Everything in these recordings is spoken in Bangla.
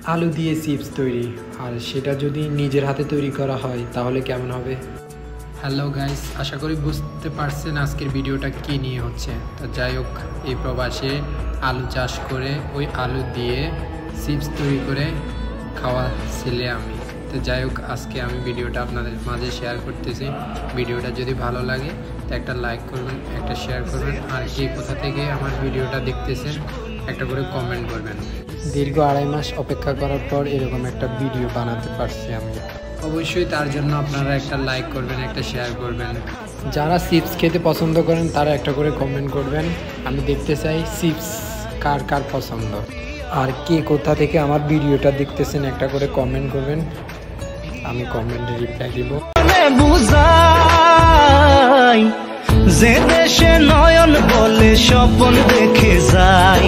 আলু দিয়ে চিপস তৈরি, আর সেটা যদি নিজের হাতে তৈরি করা হয় তাহলে কেমন হবে। হ্যালো গাইস, আশা করি বুঝতে পারছেন আজকের ভিডিওটা কী নিয়ে হচ্ছে। তো যাই হোক, এই প্রবাসে আলু চাষ করে ওই আলু দিয়ে চিপস তৈরি করে খাওয়া ছেলে আমি। তো যাই হোক, আজকে আমি ভিডিওটা আপনাদের মাঝে শেয়ার করতেছি। ভিডিওটা যদি ভালো লাগে তো একটা লাইক করবেন, একটা শেয়ার করবেন, আর কে কোথা থেকে আমার ভিডিওটা দেখতেছেন একটা করে কমেন্ট করবেন। দীর্ঘ 2.5 মাস অপেক্ষা করার পর এরকম একটা ভিডিও বানাতে পারছি আমি। অবশ্যই তার জন্য আপনারা একটা লাইক করবেন, একটা শেয়ার করবেন। যারা চিপস খেতে পছন্দ করেন তারা একটা করে কমেন্ট করবেন। আমি দেখতে চাই চিপস কার কার পছন্দ, আর কে কোথা থেকে আমার ভিডিওটা দেখতেছেন একটা করে কমেন্ট করবেন। আমি কমেন্টে রিপ্লাই দিব। যে দেশে নয়ন বলে স্বপ্ন দেখে যাই,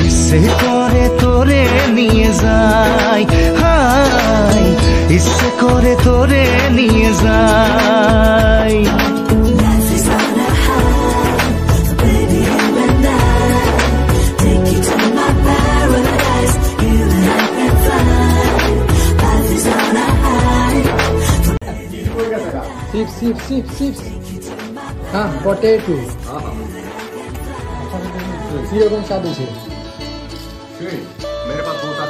ইচ্ছে করে তোরে নিয়ে যাই, হাই ইচ্ছে করে তোরে নিয়ে যাই। चिप्स चिप्स चिप्स चिप्स हाँ पोटैटो किरकम स्वाद है। मेरे पास बहुत